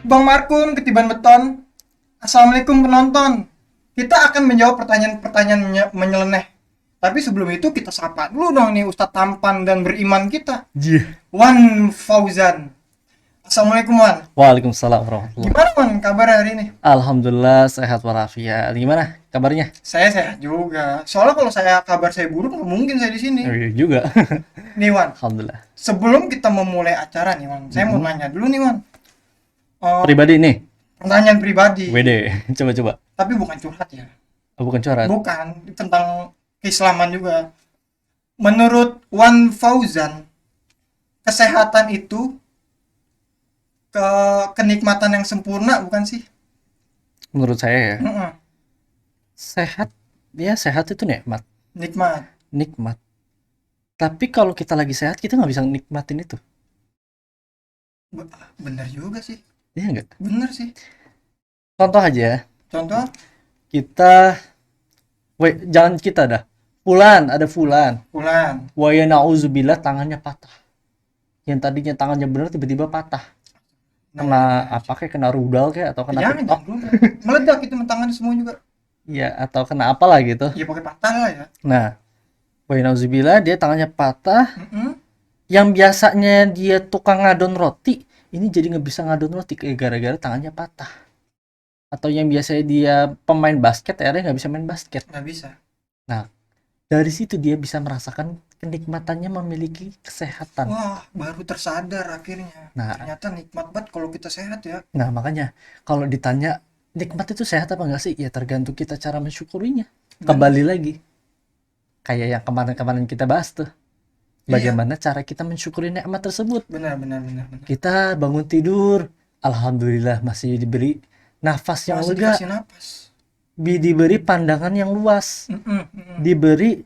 Bang Markun, ketiban beton. Assalamualaikum penonton. Kita akan menjawab pertanyaan-pertanyaan menyeleneh. Tapi sebelum itu kita sapa dulu dong nih Ustadz tampan dan beriman kita. Jih. Wan Fauzan. Assalamualaikum Wan. Waalaikumsalam warahmatullah. Gimana Wan kabar hari ini? Alhamdulillah sehat walafiat. Gimana kabarnya? Saya sehat juga. Soalnya kalau kabar saya buruk nggak mungkin saya di sini. Iya juga. Nih Wan, Alhamdulillah. sebelum kita memulai acara nih Wan, saya mau nanya dulu nih Wan. Pribadi nih. Pertanyaan pribadi. WD. Coba-coba. Tapi bukan curhat ya. Oh, bukan coret. Bukan, tentang keislaman juga. Menurut Wan Fauzan, kesehatan itu kenikmatan yang sempurna bukan sih? Menurut saya ya, Mm-mm. sehat. Ya sehat itu nikmat. Nikmat. Nikmat. Tapi kalau kita lagi sehat, kita nggak bisa nikmatin itu. Bener juga sih. Iya nggak? Bener sih. Contoh aja, Contoh, kita, jangan kita dah. Ada Fulan. bulan. Wa ya na'udzubillah tangannya patah. Yang tadinya tangannya bener tiba-tiba patah. Kena apa kayak kena rudal kayak atau kena Jangan TikTok. dulu. Meledak itu tangan semua juga. Iya, atau kena apa lah gitu. Ya pakai patah lah ya. Nah, wa ya na'udzubillah dia tangannya patah. Mm-mm. Yang biasanya dia tukang ngadon roti, ini jadi nggak bisa ngadon roti kayak gara-gara tangannya patah. Atau yang biasanya dia pemain basket, akhirnya nggak bisa main basket. Nggak bisa. Nah, dari situ dia bisa merasakan kenikmatannya memiliki kesehatan. Wah, baru tersadar akhirnya. Nah, Ternyata nikmat banget kalau kita sehat ya. nah makanya kalau ditanya nikmat itu sehat apa enggak sih? Ya tergantung kita cara mensyukurinya. Kembali lagi kayak yang kemarin-kemarin kita bahas tuh. Bagaimana cara kita mensyukuri nikmat tersebut? Benar. Kita bangun tidur, alhamdulillah masih diberi nafas yang Masih lega, dikasih napas. diberi pandangan yang luas, Mm-mm. diberi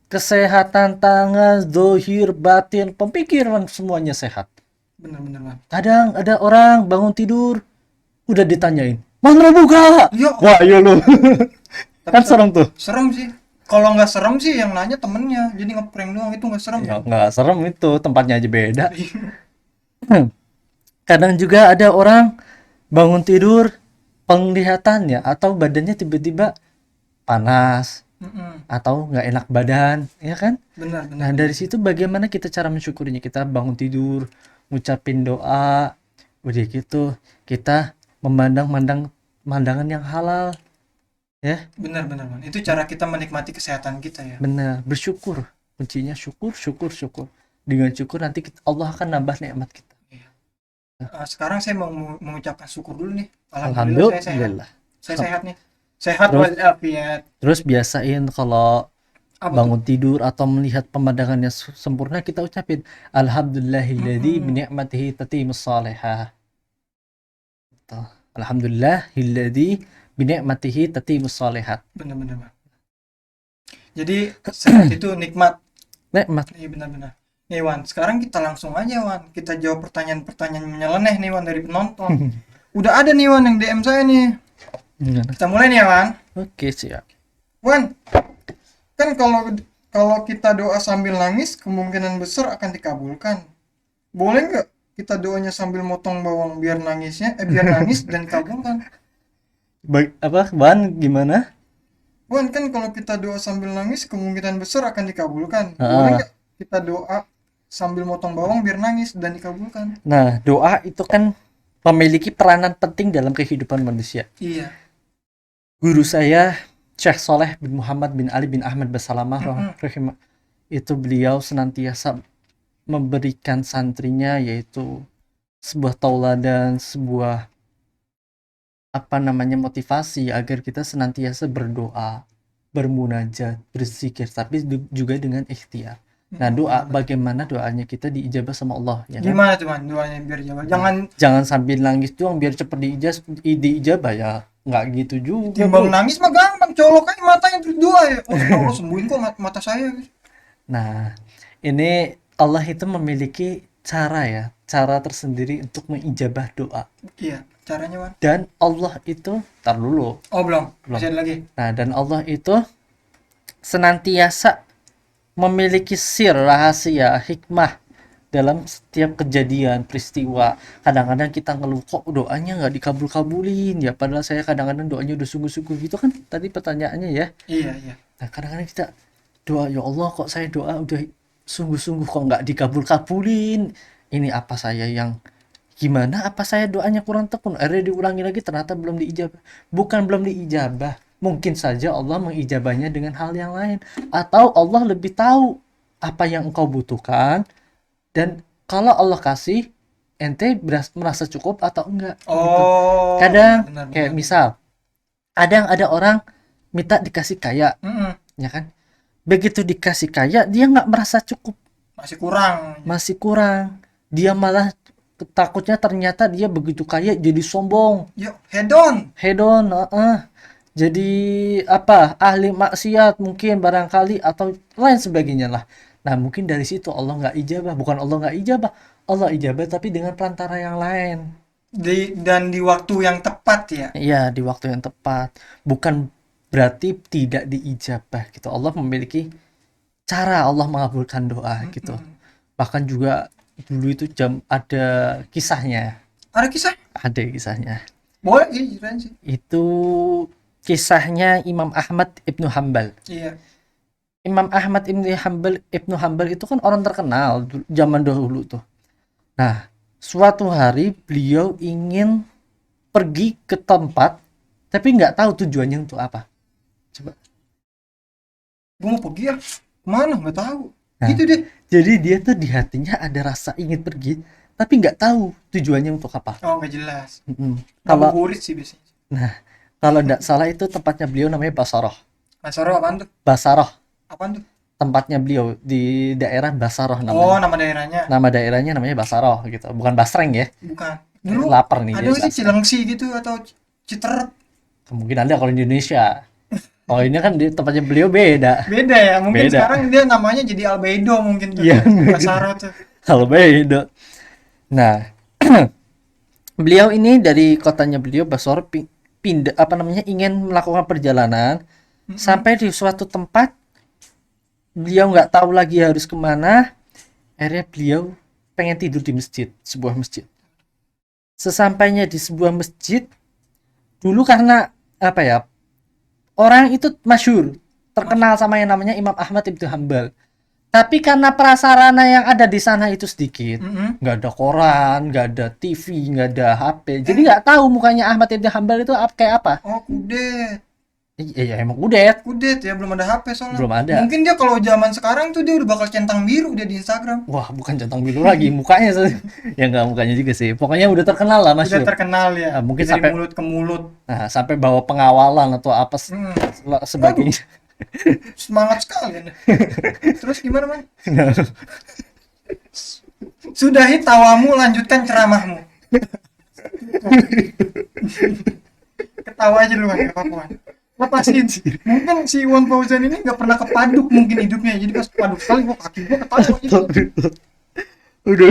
kesehatan tangan, zohir, batin, pemikiran semuanya sehat. Benar, Bang. Kadang ada orang bangun tidur udah ditanyain, "Mana buka?" Ya, Wah, iya lu. tapi Kan serem tuh. serem sih. Kalau nggak serem sih yang nanya temennya. Jadi ngeprank doang itu nggak serem. Ya nggak serem itu, tempatnya aja beda. Kadang juga ada orang bangun tidur penglihatannya atau badannya tiba-tiba panas Mm-mm. atau nggak enak badan, ya kan? Benar. Nah, dari situ bagaimana kita cara mensyukurinya? Kita bangun tidur, ngucapin doa, udah gitu kita memandang pemandangan yang halal, ya. Benar, Bang. Itu cara kita menikmati kesehatan kita ya. Benar, bersyukur. Kuncinya syukur. Dengan syukur nanti Allah akan nambah nikmat kita. Sekarang saya mau mengucapkan syukur dulu nih. Alhamdulillah saya sehat. Alhamdulillah. Saya sehat nih. Sehat Terus- walafiat. Terus biasain kalau Apa bangun tidur atau melihat pemandangan yang sempurna kita ucapin alhamdulillahilladzi bi ni'matihi tatimmus shalihah. Tuh. Alhamdulillahilladzi bi ni'matihi tatimmus shalihat. Benar, Bang. Jadi sehat itu nikmat. Nikmat. Iya benar. Nih Wan, sekarang kita langsung aja Wan. Kita jawab pertanyaan-pertanyaan menyeleneh nih Wan dari penonton. Udah ada nih Wan yang DM saya nih. Kita mulai nih ya Wan. Oke, siap. Wan, kan kalau kita doa sambil nangis kemungkinan besar akan dikabulkan. Boleh nggak kita doanya sambil motong bawang biar biar nangis dan dikabulkan? Bahan gimana? Wan, kan kalau kita doa sambil nangis kemungkinan besar akan dikabulkan. Ah. Boleh nggak kita doa sambil motong bawang biar nangis dan dikabulkan? Nah, doa itu kan memiliki peranan penting dalam kehidupan manusia. Iya. Guru saya Syekh Soleh bin Muhammad bin Ali bin Ahmad Basalamah itu beliau senantiasa memberikan santrinya yaitu sebuah tauladan, sebuah motivasi agar kita senantiasa berdoa, bermunajat, berzikir, tapi juga dengan ikhtiar. Nah, doa bagaimana doanya kita diijabah sama Allah, ya kan? Gimana tuh Man doanya biar jawab? Jangan sambil nangis doang biar cepet diijabah ya. Nggak gitu juga. Timbang Bro. nangis mah gampang, colok aja matanya terus doa ya. Oh, Allah sembuhin kok mata saya. Nah, ini Allah itu memiliki cara tersendiri untuk mengijabah doa. Iya, caranya Man. Dan Allah itu, tar dulu. Oh, belum. Masih ada lagi. Nah, dan Allah itu senantiasa memiliki rahasia, hikmah dalam setiap kejadian peristiwa. Kadang-kadang kita ngeluh kok doanya nggak dikabul-kabulin ya, padahal saya kadang-kadang doanya udah sungguh-sungguh gitu kan tadi pertanyaannya ya. Iya, iya. Nah kadang-kadang kita doa, ya Allah kok saya doa udah sungguh-sungguh kok nggak dikabul-kabulin, ini apa saya yang gimana, apa saya doanya kurang tekun, akhirnya diulangi lagi ternyata belum diijabah. Bukan belum diijabah, mungkin saja Allah mengijabahnya dengan hal yang lain, atau Allah lebih tahu apa yang engkau butuhkan, dan kalau Allah kasih ente merasa cukup atau enggak gitu. Oh, Kadang benar, kayak benar. misal ada orang minta dikasih kaya, Mm-mm. ya kan, begitu dikasih kaya dia nggak merasa cukup, Masih kurang. masih kurang, dia malah takutnya ternyata dia begitu kaya jadi sombong, Yuk, head on. hedon, jadi apa, ahli maksiat mungkin barangkali atau lain sebagainya lah. Nah mungkin dari situ Allah nggak ijabah, bukan Allah nggak ijabah, Allah ijabah tapi dengan perantara yang lain. Dan di waktu yang tepat ya. Iya, di waktu yang tepat. Bukan berarti tidak diijabah gitu. Allah memiliki cara Allah mengabulkan doa gitu. Mm-mm. Bahkan juga dulu itu ada kisahnya. Ada kisah? Ada kisahnya. Boleh sih, ceritain sih. Itu kisahnya Imam Ahmad Ibnu Hambal. Iya. Imam Ahmad Ibnu Hambal itu kan orang terkenal zaman dahulu tuh. Nah, suatu hari beliau ingin pergi ke tempat tapi nggak tahu tujuannya untuk apa. Coba. Gue mau pergi ya. Kemana? Nggak tahu. Nah, Gitu deh. jadi dia tuh di hatinya ada rasa ingin pergi tapi nggak tahu tujuannya untuk apa. Oh, nggak jelas. Kalau Ngabuburit sih biasanya. nah, kalau nggak salah itu tempatnya beliau namanya Basaroh. Masoro apaan tuh? Basaroh, Apaan tuh? tempatnya beliau di daerah Basaroh Oh, namanya. nama daerahnya. Nama daerahnya namanya Basaroh gitu, bukan Basreng ya. Bukan. Dulu Lapar nih ada jadi nggak sih Basreng. Cilengsi gitu atau Citerep? Mungkin ada kalau di Indonesia. Oh ini kan di tempatnya beliau beda. Beda ya. Mungkin Beda. sekarang dia namanya jadi Albedo mungkin tuh. Iya, Basaro tuh. kalau beda. Nah, beliau ini dari kotanya beliau Basor pindah apa namanya ingin melakukan perjalanan sampai di suatu tempat beliau nggak tahu lagi harus kemana, akhirnya beliau pengen tidur di masjid, sebuah masjid. Sesampainya di sebuah masjid, dulu karena apa ya, orang itu masyhur terkenal sama yang namanya Imam Ahmad Ibnu Hambal. Tapi karena prasarana yang ada di sana itu sedikit, Mm-mm. nggak ada koran, nggak ada TV, nggak ada HP, jadi nggak tahu mukanya Ahmad Ibnu Hambal itu kayak apa. Oh, kudet. Iya emang udah Kudet ya, belum ada HP soalnya. belum ada. Mungkin dia kalau zaman sekarang tuh dia udah bakal centang biru dia di Instagram. Wah bukan centang biru lagi mukanya ya nggak mukanya juga sih. Pokoknya udah terkenal lah Udah masyhur. terkenal ya. Nah, mungkin dari sampai mulut ke mulut. nah, sampai bawa pengawalan atau apa Hmm. sebagainya. Semangat sekali Anda. Terus gimana, Man? Sudahi tawamu, lanjutkan ceramahmu. Ketawa aja lu, nggak apa-apa. Man. Lepasin. Mungkin si Iwan Fauzan ini nggak pernah kepaduk mungkin hidupnya. Jadi pas kepaduk sekali, gua kaki gua ketawa gitu. Udah.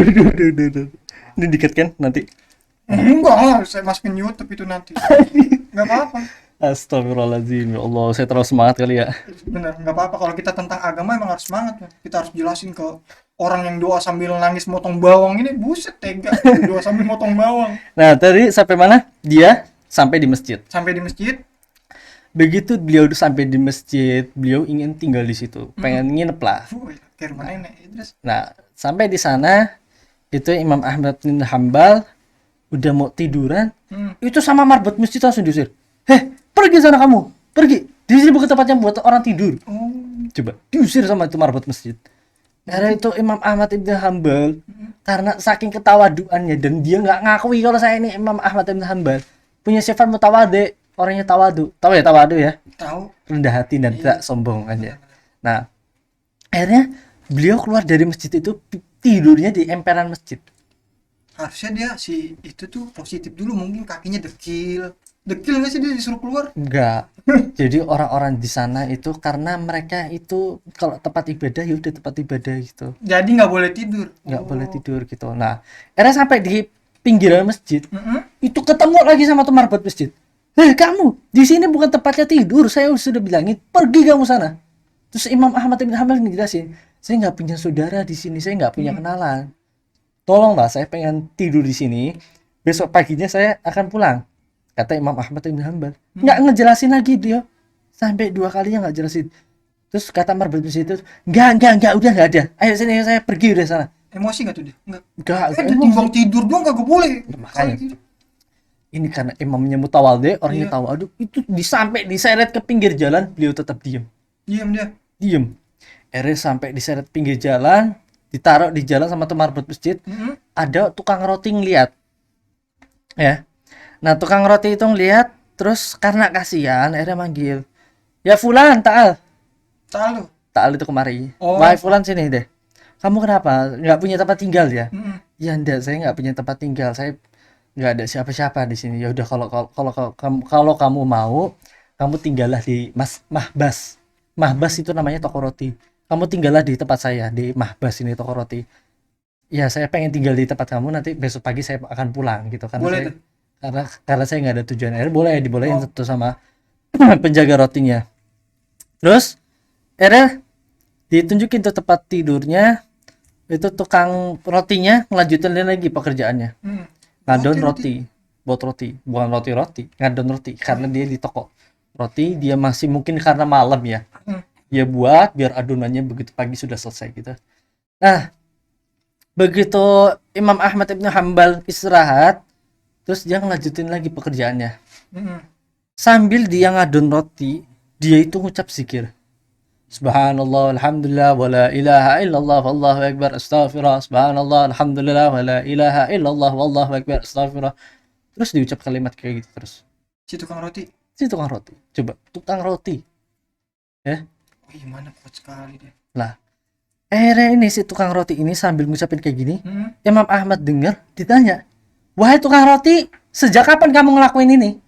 Ini dikit kan nanti. Enggak lah, saya masukin YouTube itu nanti. Nggak apa-apa. Astagfirullahaladzim, ya Allah, saya terlalu semangat kali ya. Bener, nggak apa-apa. Kalau kita tentang agama emang harus semangat. Man. Kita harus jelasin ke orang yang doa sambil nangis motong bawang ini, buset tega. Doa sambil motong bawang. Nah, tadi sampai mana? Dia sampai di masjid. Sampai di masjid, Begitu beliau sampai di masjid, beliau ingin tinggal di situ, pengen nginep lah. kayak rumah nenek. Terus, Nah, sampai di sana itu Imam Ahmad bin Hambal udah mau tiduran, itu sama marbot masjid langsung diusir. Pergi sana kamu, pergi. Di sini bukan tempatnya buat orang tidur. oh, Coba diusir sama itu marbot masjid. Karena itu Imam Ahmad bin Hambal karena saking ketawaduannya dan dia nggak ngakui kalau saya ini Imam Ahmad bin Hambal punya sifat mutawade, orangnya tawadu. Tahu ya tawadu ya? tahu. Rendah hati dan tidak sombong aja. Nah, akhirnya beliau keluar dari masjid itu tidurnya di emperan masjid. Harusnya dia si itu tuh positif dulu, mungkin kakinya dekil nggak sih dia disuruh keluar? Enggak. Jadi orang-orang di sana itu karena mereka itu kalau tempat ibadah ya udah tempat ibadah gitu. Jadi nggak boleh tidur. Nggak boleh tidur gitu. Nah, akhirnya sampai di pinggiran masjid, Mm-mm. itu ketemu lagi sama tuh marbot masjid. Kamu di sini bukan tempatnya tidur. Saya sudah bilangin pergi kamu sana. Terus Imam Ahmad bin Hambal ngejelasin, saya nggak punya saudara di sini, saya nggak punya kenalan. tolonglah saya pengen tidur di sini, besok paginya saya akan pulang, kata Imam Ahmad bin Hanbal. Nggak ngejelasin lagi dia, sampai 2 kalinya nggak jelasin. Terus kata Marbot di situ, enggak, udah nggak ada. Ayo sini, saya pergi udah sana. Emosi nggak tuh dia? Enggak. Enggak, Dia timbang tidur doang kagak boleh. Makanya. Kali gitu. Ini karena imamnya mutawalde, orangnya Iya. tawadhu, itu sampai diseret ke pinggir jalan, beliau tetap diem. Diam dia. Diem. Akhirnya sampai diseret pinggir jalan, ditaruh di jalan sama tuh marbot masjid. Ada tukang roti ngeliat. Ya. Nah, tukang roti itu ngeliat, terus karena kasihan, akhirnya manggil. Ya Fulan, Ta'al. Tahu. Ta'al itu kemari. Oh. Wahai Fulan, sini deh. Kamu kenapa? Nggak punya tempat tinggal ya? Mm-mm. Ya enggak, saya nggak punya tempat tinggal. Saya nggak ada siapa-siapa di sini. Ya udah, kalau kamu mau, kamu tinggallah di Mahbas. Mahbas itu namanya toko roti. Kamu tinggallah di tempat saya, di Mahbas ini toko roti. Ya, saya pengen tinggal di tempat kamu, nanti besok pagi saya akan pulang gitu, karena Boleh saya tuh. karena saya nggak ada tujuan. Akhirnya boleh, dibolehin Oh. tuh sama penjaga rotinya. Terus akhirnya ditunjukin tuh tempat tidurnya, itu tukang rotinya ngelanjutin lagi pekerjaannya, ngadon roti, buat roti, bukan roti, ngadon roti, karena dia di toko roti, dia masih mungkin karena malam ya, dia buat biar adonannya begitu pagi sudah selesai gitu. Nah, begitu Imam Ahmad bin Hanbal istirahat, terus dia ngelanjutin lagi pekerjaannya, sambil dia ngadon roti, dia itu ngucap zikir. Subhanallah, alhamdulillah, wa la ilaha illallah, wallahu akbar, astaghfirullah. Subhanallah, alhamdulillah, wa la ilaha illallah, wallahu akbar, astaghfirullah. Terus diucap kalimat kayak gitu terus. Si tukang roti. Si tukang roti. Coba, tukang roti. Ya. Oh, gimana kuat sekali dia. Lah, akhirnya ini si tukang roti ini sambil ngucapin kayak gini, Imam Ahmad dengar, ditanya, "Wahai tukang roti, sejak kapan kamu ngelakuin ini?"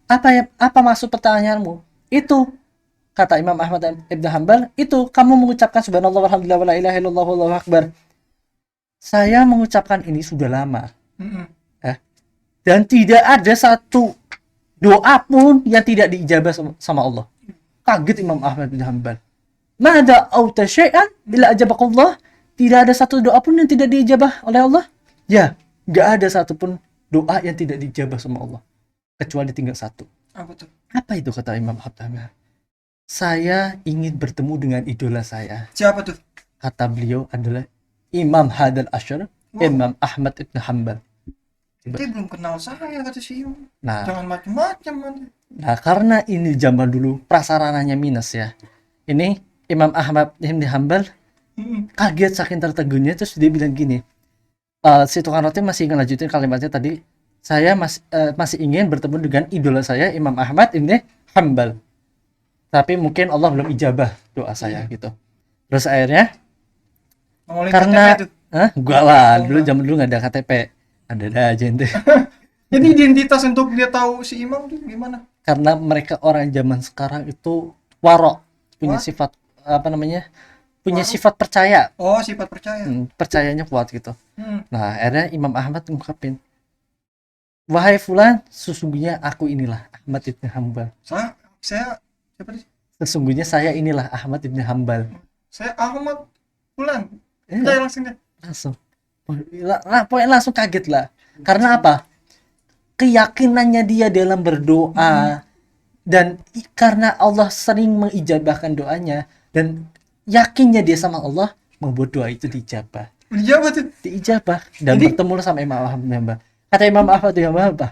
Apa maksud pertanyaanmu? Itu, kata Imam Ahmad Ibn Hanbal, itu kamu mengucapkan subhanallah walhamdulillah wa la ilaha illallah wallahu akbar. Saya mengucapkan ini sudah lama. Dan tidak ada satu doa pun yang tidak diijabah sama Allah. Kaget Imam Ahmad bin Hanbal. Mada auta syai'an illa ajabakallah. Tidak ada satu doa pun yang tidak diijabah oleh Allah. Ya, enggak ada satu pun doa yang tidak diijabah sama Allah, kecuali tinggal satu. Apa tuh? Apa itu, kata Imam Ahmad? Saya ingin bertemu dengan idola saya. Siapa tuh? Kata beliau adalah Imam Hadal Asyar, Imam Ahmad Ibn Hanbal. Dia belum kenal saya, kata si Imam. Nah, Jangan macam-macam nanti. nah, karena ini zaman dulu prasarananya minus ya. Ini Imam Ahmad Ibn Hanbal kaget saking tertegunnya, terus dia bilang gini, si tukang roti masih ingin lanjutin kalimatnya tadi, saya masih ingin bertemu dengan idola saya Imam Ahmad Ibn Hanbal. Tapi mungkin Allah belum ijabah doa saya gitu. Terus akhirnya Nongolin karena KTP tuh. Enggak lah, zaman dulu nggak ada KTP. Ada aja ente. Jadi identitas untuk dia tahu si Imam tuh gimana? Karena mereka orang zaman sekarang itu warok, punya sifat apa namanya? Punya sifat percaya. Oh, sifat percaya. Percayanya kuat gitu. Nah, akhirnya Imam Ahmad ngungkapin, "Wahai fulan, sesungguhnya aku inilah Ahmad Ibn Hanbal." Saya siapa sih? Sesungguhnya saya inilah Ahmad Ibn Hanbal. Saya Ahmad Fulan. Saya langsung deh. Langsung. Pokoknya langsung kaget lah. Karena apa? Keyakinannya dia dalam berdoa, dan karena Allah sering mengijabahkan doanya, dan yakinnya dia sama Allah, membuat doa itu diijabah. Dijawab tuh. Diijabah. Dan bertemu sama Imam Ahmad bin Hanbal. Kata Imam Ahmad bin Hanbal apa?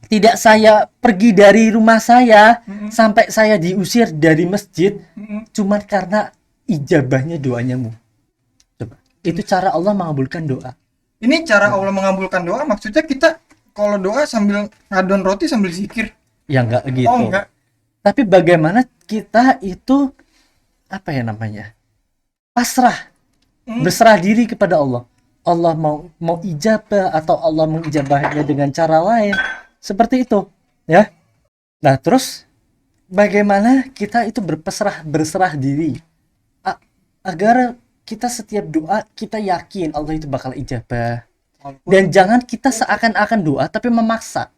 Tidak saya pergi dari rumah saya sampai saya diusir dari masjid cuma karena ijabahnya doanyamu. Coba. Itu cara Allah mengabulkan doa. Ini cara Allah mengabulkan doa, maksudnya kita kalau doa sambil ngadon roti sambil zikir. Ya enggak gitu. Oh, enggak. Tapi bagaimana kita itu apa ya namanya? Pasrah. Berserah diri kepada Allah. Allah mau ijabah atau Allah mengijabahnya dengan cara lain. Seperti itu, ya. Nah, terus bagaimana kita itu berserah diri agar kita setiap doa kita yakin Allah itu bakal ijabah. Dan jangan kita seakan-akan doa tapi memaksa.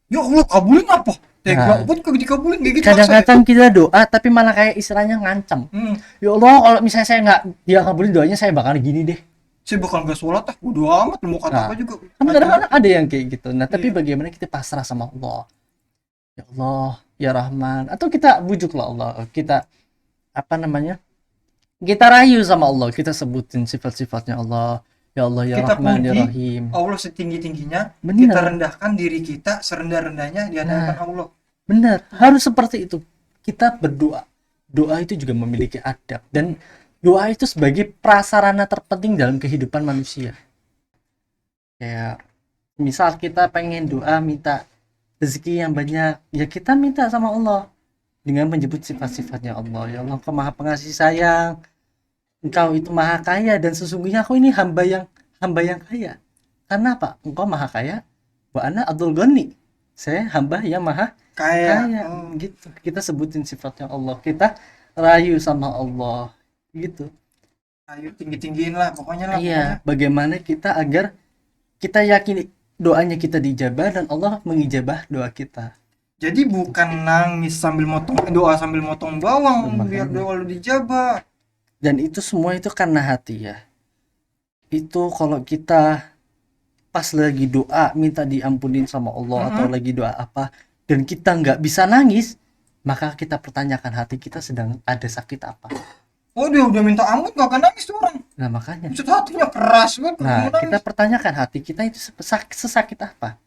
Ya Allah, kabulin apa? Tega Nah, buat kok dikabulin kayak gitu maksa ya? kadang-kadang kita doa tapi malah kayak istilahnya ngancam. Ya Allah, kalau misalnya saya nggak dia kabulin doanya, saya bakal gini deh. Saya bakal gak sholat bodo amat lu mau kata Nah, apa juga. kan Macam kadang-kadang ada yang kayak gitu. Nah, tapi iya. bagaimana kita pasrah sama Allah? Ya Allah, ya Rahman, atau kita bujuklah Allah, kita apa namanya? Kita rayu sama Allah, kita sebutin sifat-sifatnya Allah. Ya Allah, ya Kita Rahman, ya puji Rahim. Allah setinggi-tingginya, kita Benar. rendahkan diri kita serendah-rendahnya di hadapan Nah, Allah. benar. Harus seperti itu. Kita berdoa. Doa itu juga memiliki adab, dan doa itu sebagai prasarana terpenting dalam kehidupan manusia. Kayak misal kita pengen doa minta rezeki yang banyak, ya kita minta sama Allah dengan menyebut sifat-sifatnya Allah. Ya Allah, Engkau Maha Pengasih Sayang, Engkau itu Maha Kaya, dan sesungguhnya aku ini hamba yang kaya. Karena apa? Engkau Maha Kaya, wa ana Abdul Ghani. Saya hamba yang Maha Kayak Kaya. Gitu. Kita sebutin sifatnya Allah. Kita rayu sama Allah. Gitu. ayo tinggi-tinggiin lah pokoknya lah. Iya, bagaimana kita agar kita yakini doanya kita dijabah dan Allah mengijabah doa kita. Jadi bukan nangis sambil motong doa sambil motong bawang biar Makanya. doa lu dijabah. Dan itu semua itu karena hati ya. Itu kalau kita pas lagi doa minta diampunin sama Allah atau lagi doa apa dan kita nggak bisa nangis, maka kita pertanyakan hati kita sedang ada sakit apa. Oh dia udah minta ampun gak akan nangis tuh orang. Nah makanya. Maksud hatinya keras banget kalau Nah mau kita nangis. pertanyakan hati kita itu sesakit apa.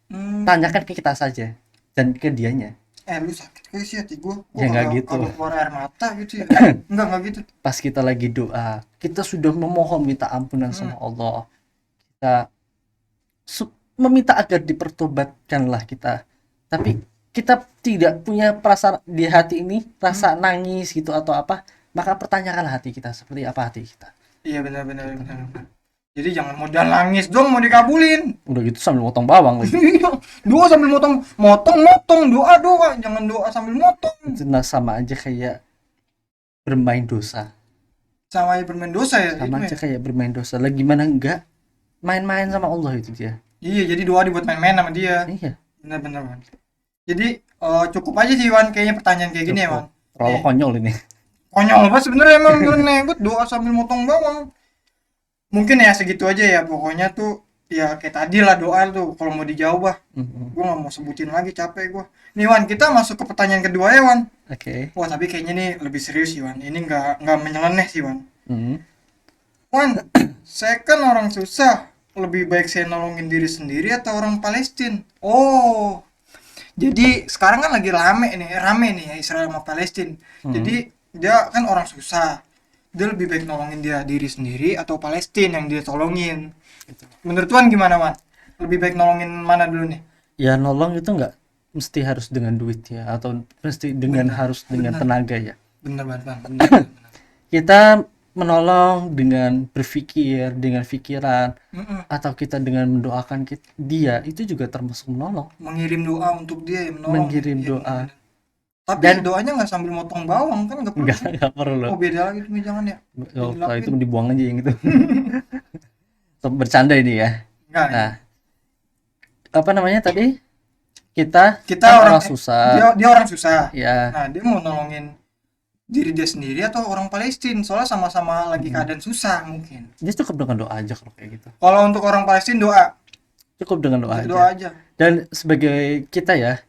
Tanyakan ke kita saja dan ke dianya. Lu sakit kayak sih hati gua. Ya nggak gitu. Kalau keluar air mata gitu ya. Enggak gitu. Pas kita lagi doa, kita sudah memohon minta ampunan sama Allah. Kita meminta agar dipertobatkanlah kita. Tapi kita tidak punya perasaan di hati ini rasa nangis gitu atau apa, maka pertanyakanlah hati kita seperti apa hati kita. Iya benar-benar. Jadi jangan modal nangis dong mau dikabulin. Udah gitu sambil motong bawang lagi. Doa sambil motong doa, jangan doa sambil motong. Itu sama aja kayak bermain dosa. Sama aja bermain dosa ya Sama itu aja ya. kayak bermain dosa. Lagi mana enggak main-main sama Allah itu dia. Iya, jadi doa dibuat main-main sama dia. Iya. Benar-benar, Wan. Jadi cukup aja sih Wan kayaknya pertanyaan kayak gini ya, Wan. Terlalu Nih, konyol ini. konyol banget sebenarnya emang bener buat doa sambil motong bawang. Mungkin ya segitu aja ya pokoknya tuh ya kayak tadi lah doa tuh kalau mau dijawab bah. Mhm. Gua nggak mau sebutin lagi capek gua. Nih Wan, kita masuk ke pertanyaan kedua ya Wan. Oke. Wah tapi kayaknya nih lebih serius sih Wan. Ini nggak menyeleneh sih Wan. Mhm. Wan, saya kan orang susah. Lebih baik saya nolongin diri sendiri atau orang Palestina? Oh, jadi sekarang kan lagi rame nih ya Israel sama Palestina. Jadi dia kan orang susah. Dia lebih baik nolongin dia diri sendiri atau Palestina yang dia tolongin. Gitu. Menurut Tuan gimana, Wan? Lebih baik nolongin mana dulu nih? Ya nolong itu nggak mesti harus dengan duit ya, atau mesti dengan harus dengan tenaga ya. Bener banget, Bang. Bener. Kita menolong dengan berpikir, dengan pikiran, atau kita dengan mendoakan dia, itu juga termasuk menolong. Mengirim doa untuk dia yang menolong. Mengirim Iya, doa. bener. Tapi doanya nggak sambil motong bawang kan nggak perlu. Nggak perlu. Oh beda lagi tuh jangan ya. Oh, kalau itu dibuang aja yang itu. Bercanda ini ya. Enggak. Nah, apa namanya tadi? Kita Kita orang susah. Dia orang susah. Ya. Nah, dia mau nolongin diri dia sendiri atau orang Palestina soalnya sama-sama lagi keadaan susah mungkin. Dia cukup dengan doa aja kalau kayak gitu. Kalau untuk orang Palestina doa. Cukup dengan doa aja. Doa aja. Dan sebagai kita ya,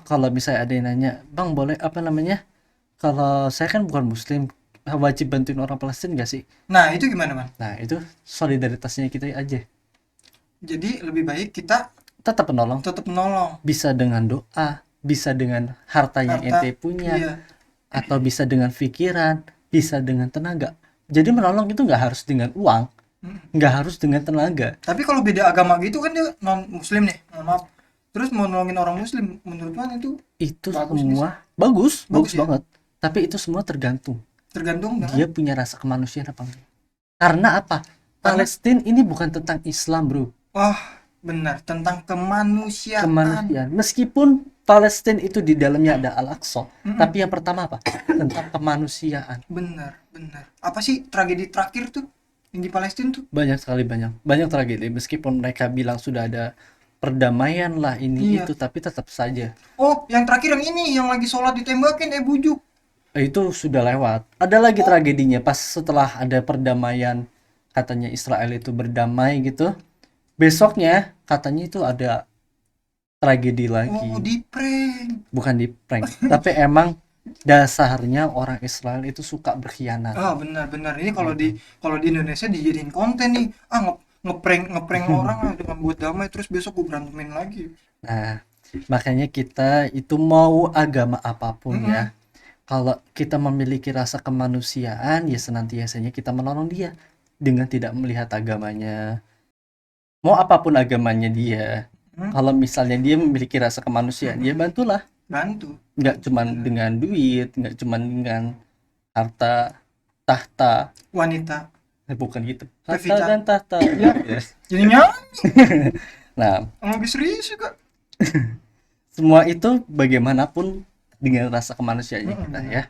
kalau misalnya ada yang nanya, Bang boleh apa namanya? Kalau saya kan bukan Muslim, wajib bantuin orang Palestina nggak sih? Nah itu gimana man? Nah itu solidaritasnya kita aja. Jadi lebih baik kita tetap menolong. Bisa dengan doa, bisa dengan harta yang ente punya, atau bisa dengan pikiran, bisa dengan tenaga. Jadi menolong itu nggak harus dengan uang, nggak harus dengan tenaga. Tapi kalau beda agama gitu kan dia non Muslim nih, mohon maaf. Terus mau nolongin orang Muslim, menurut Tuhan itu bagus semua bagus ya? banget. Tapi itu semua tergantung dengan dia punya rasa kemanusiaan apa enggak. Karena apa? Palestina ini bukan tentang Islam, bro. Wah, benar, tentang kemanusiaan. Meskipun Palestina itu di dalamnya ada Al-Aqsa, tapi yang pertama apa? Tentang kemanusiaan. Benar. Apa sih tragedi terakhir tuh yang di Palestina tuh? Banyak sekali banyak tragedi. Meskipun mereka bilang sudah ada perdamaian lah ini Iya. itu, tapi tetap saja Oh, yang terakhir yang ini yang lagi sholat ditembakin bujuk. itu sudah lewat. Ada lagi Oh, tragedinya pas setelah ada perdamaian, katanya Israel itu berdamai gitu. Besoknya katanya itu ada tragedi oh, lagi. di prank. Bukan di prank, tapi emang dasarnya orang Israel itu suka berkhianat. Ah, benar-benar. Ini Gitu. kalau di Indonesia dijadiin konten nih. Ngeprank ngeprank orang dengan buat damai terus besok gue berantemin lagi. Nah, makanya kita itu mau agama apapun Mm-mm. ya, kalau kita memiliki rasa kemanusiaan ya senantiasanya kita menolong dia dengan tidak melihat agamanya. Mau apapun agamanya dia, Hmm, kalau misalnya dia memiliki rasa kemanusiaan, ya mm-mm. bantulah. Bantu. Nggak cuman Benar. dengan duit, nggak cuman dengan harta, tahta, Wanita. bukan gitu. Harta Pevita. dan tahta. Ya, Ya. jadinya Nah, lebih serius juga. semua itu bagaimanapun dengan rasa kemanusiaannya Mm-mm, kita benar. ya.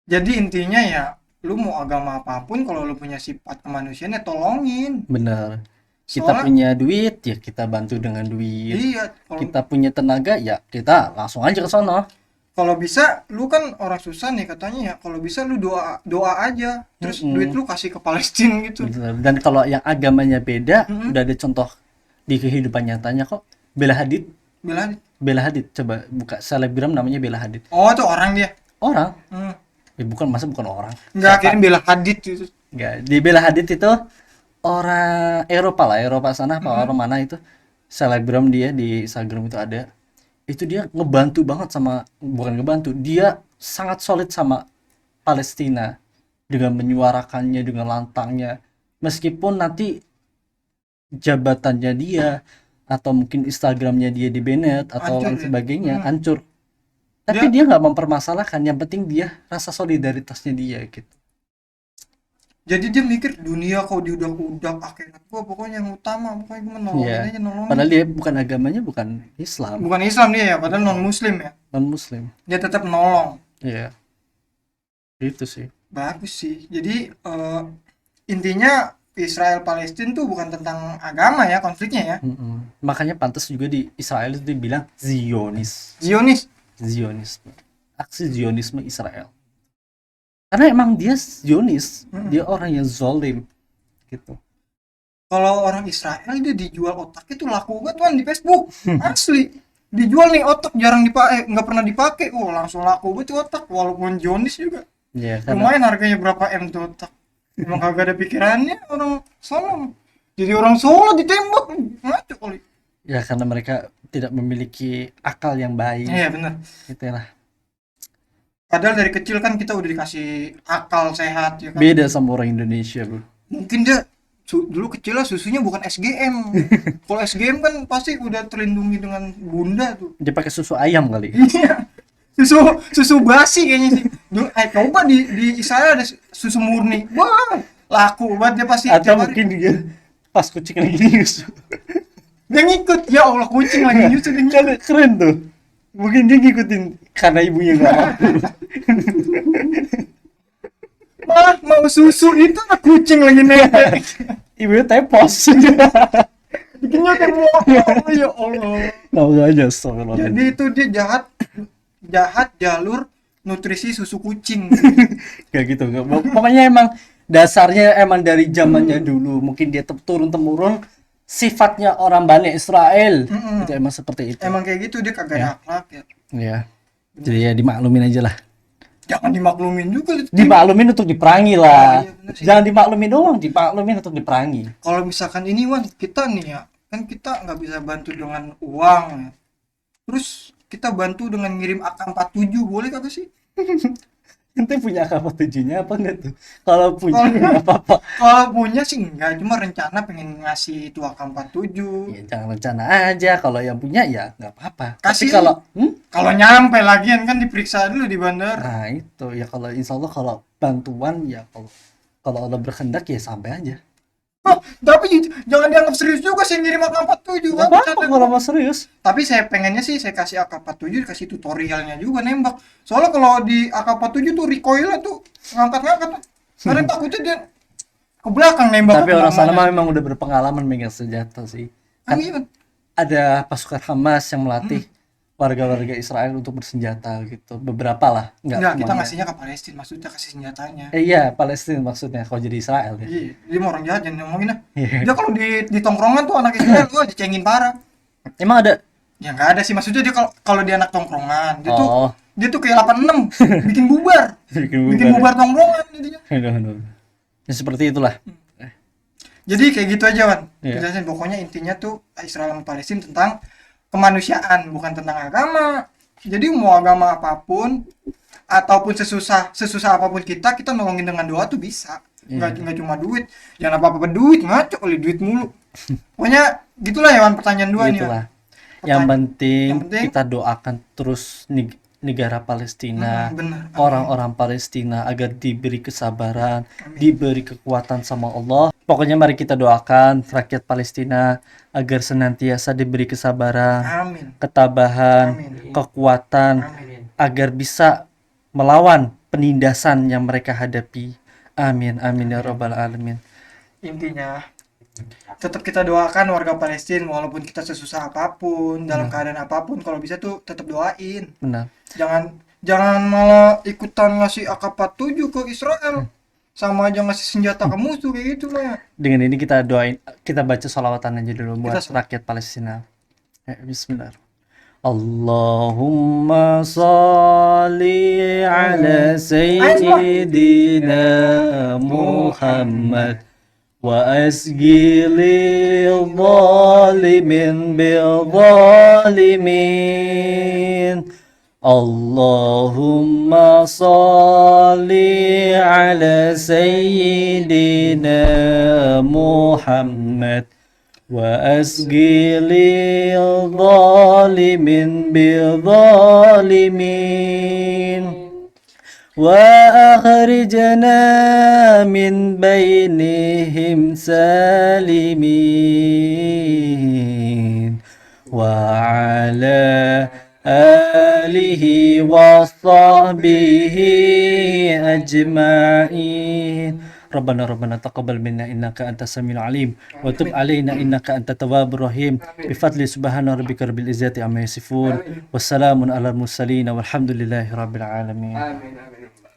Jadi intinya ya, lu mau agama apapun kalau lu punya sifat kemanusiaan ya tolongin. Bener. Kita Soalnya punya duit, ya kita bantu dengan duit. iya, kalau Kita punya tenaga, ya kita langsung aja ke sono. kalau bisa lu kan orang susah nih katanya ya, kalau bisa lu doa doa aja terus duit Mm-mm. lu kasih ke Palestina gitu. Bener. Dan kalau yang agamanya beda, Mm-mm. udah ada contoh di kehidupan nyatanya kok. Bella Hadid, Bilang, Bella Hadid, coba buka selebgram namanya Bella Hadid. oh itu orang dia. Orang, Hmm. bukan, masa bukan orang. Nggak Siapa? kirim bela hadit gitu. Enggak, di Bella Hadid itu orang Eropa lah, Eropa sana apa Mm-mm. orang mana itu. Selebgram dia di Instagram itu ada. Itu dia ngebantu banget sama, bukan ngebantu, dia sangat solid sama Palestina dengan menyuarakannya dengan lantangnya, meskipun nanti jabatannya dia atau mungkin Instagramnya dia di banned atau Hancur lain ya. sebagainya Hmm. hancur, tapi Dia dia nggak mempermasalahkan, yang penting dia rasa solidaritasnya dia gitu. jadi dia mikir dunia kok diudak-udak akhirat gua pokoknya yang utama pokoknya gua nolongin Ya, aja nolongin. padahal dia bukan agamanya bukan Islam, Bukan Islam dia ya, padahal non Muslim ya. non Muslim. Dia tetap nolong. Ya, itu sih. Bagus sih. Jadi intinya Israel Palestina tuh bukan tentang agama ya konfliknya ya. Mm-mm. Makanya pantas juga di Israel itu dibilang Zionis. Zionis. Zionisme, aksi Zionisme Israel, karena emang dia Zionis, Mm-mm. dia orang yang zolim gitu. Kalau orang Israel dia dijual otaknya tuh laku banget tuan di Facebook. Asli. Dijual nih otak jarang dipakai, nggak pernah dipakai. Oh, langsung laku banget tuh otak walaupun Zionis juga. Ya karena Lumayan harganya berapa M tuh otak. Emang kagak ada pikirannya orang Solo. Jadi orang Solo ditembak. Ngaco kali. ya karena mereka tidak memiliki akal yang baik Iya benar. gitu lah. Padahal dari kecil kan kita udah dikasih akal sehat ya kan. Beda sama orang Indonesia bro. Mungkin dia dulu kecilnya susunya bukan SGM. Kalau SGM kan pasti udah terlindungi dengan bunda tuh. Dia pakai susu ayam kali. Iya. Susu susu basi kayaknya sih. Dulu coba di Israel ada susu murni. Wah, laku banget dia pasti Atau tiap hari. mungkin dia pas kucing lagi nyusu. Dia ngikut. Ya Allah, kucing lagi nyusu dia ngikut. Kan keren tuh, mungkin dia ngikutin karena ibunya nggak mau. Malah mau susu itu anak kucing lagi nempel. Ibunya tepos. Bikinnya tembok. Ya Allah. Tahu aja soalnya. Jadi itu dia jahat jahat jalur nutrisi susu kucing. Kayak gitu nggak. Pokoknya emang dasarnya emang dari zamannya dulu, mungkin dia turun temurun sifatnya orang Bani Israel. Mm-mm. Itu emang seperti itu Emang kayak gitu dia kagak Ya. ada akhlak ya. ya. Jadi ya dimaklumin aja lah, Jangan dimaklumin juga. dimaklumin untuk diperangi Oh, lah. iya bener sih. Jangan dimaklumin doang, dimaklumin untuk diperangi. Kalau misalkan ini Wan, kita nih ya, kan kita nggak bisa bantu dengan uang ya. Terus kita bantu dengan ngirim AK-47, boleh kagak sih? Ente punya AK-47-nya apa enggak tuh? Kalau punya Kalau nggak apa-apa. kalau punya sih enggak, cuma rencana pengen ngasih itu AK-47. Ya jangan rencana aja, kalau yang punya ya nggak apa-apa. Tapi Kasih. kalau Kalau nyampe lagian kan diperiksa dulu di bandara. nah itu ya, kalau insya Allah kalau bantuan ya, kalau kalau Allah berkehendak ya sampai aja. Oh, tapi jangan dianggap serius juga sih ngirim AK-47 Nggak kan. apa-apa Bercanda kalau doang. mau serius. Tapi saya pengennya sih saya kasih AK-47 dikasih tutorialnya juga nembak. Soalnya kalau di AK-47 tuh recoilnya tuh ngangkat-ngangkat tuh. Kadang takutnya dia ke belakang nembak. Tapi orang sana mah memang udah berpengalaman megang senjata sih. Kan iya kan. ada pasukan Hamas yang melatih warga-warga Israel untuk bersenjata gitu. Beberapa lah, Enggak, kita semuanya. ngasihnya ke Palestina, maksudnya kasih senjatanya. Iya, Palestina maksudnya kalau jadi Israel ya. Iya, dia mau orang jahat jangan ngomongin ah. Iya. Dia kalau di tongkrongan tuh anak Israel gua dicengin parah. Emang ada. Ya nggak ada sih, maksudnya dia kalau kalau dia anak tongkrongan, Oh, dia tuh kayak 86, bikin bubar. Bikin bubar tongkrongan jadinya. Aduh, aduh. Ya, seperti itulah. Jadi kayak gitu aja, Wan. Iya. Jelasin pokoknya intinya tuh Israel dan Palestina tentang kemanusiaan, bukan tentang agama. Jadi mau agama apapun ataupun sesusah apapun kita nolongin dengan doa tuh bisa. Nggak cuma duit. Jangan apa-apa duit, ngaco oleh duit mulu. Pokoknya gitulah ya, Wan, pertanyaan dua nih, Wan. Gitulah. Yang penting penting- kita doakan terus negara Palestina, benar. orang-orang Palestina agar diberi kesabaran, diberi kekuatan sama Allah. Pokoknya mari kita doakan rakyat Palestina agar senantiasa diberi kesabaran, Amin. ketabahan, Amin. kekuatan, Amin. agar bisa melawan penindasan yang mereka hadapi. Amin, amin ya rabbal alamin. Intinya tetap kita doakan warga Palestina walaupun kita sesusah apapun, dalam keadaan apapun, kalau bisa tuh tetap doain. Benar. Jangan malah ikutan ngasih AK-47 ke Israel. Sama aja ngasih senjata ke musuh kayak gitu mah. Dengan ini kita doain, kita baca sholawatan aja dulu buat Kita rakyat Palestina. Bismillah. Allahumma salli ala sayyidina Muhammad wa asgili zalimin bil zalimin. Allahumma salli ala sayyidina Muhammad wa asgili zalimin bil zalimin. وأخرجنا من بينهم سالمين وعلى آله وصحبه أجمعين ربنا تقبل منا إنك أنت السميع العليم وتب علينا إنك أنت التواب الرحيم بفضل سبحان ربك رب العزة عما يصفون والسلام على المرسلين والحمد لله رب العالمين. Amin.